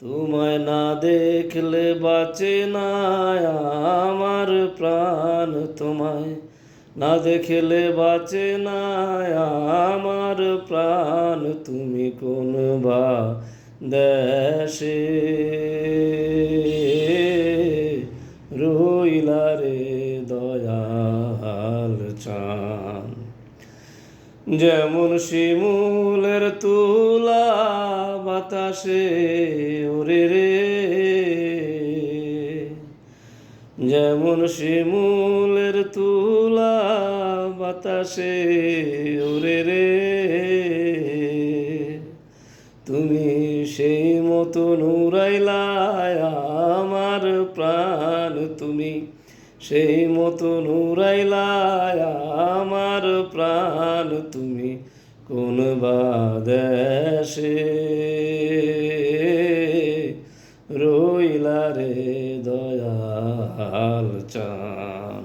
তোমায় না দেখলে বাঁচে না আমার প্রাণ, তোমায় না দেখলে বাঁচে না আমার প্রাণ। তুমি কোন বা দেশে রইলা রে দয়াল চান। যেমন শিমুলের তুলা বাতাসে ওরে রে, যেমন শিমুলের তুলা বাতাসে ওরে রে, তুমি সেই মতো নুরাইলা আমার প্রাণ। তুমি সেই মতো নুরাইলা আমার প্রাণ। তুমি কোন বা দেশে রইলা রে দয়াল চান।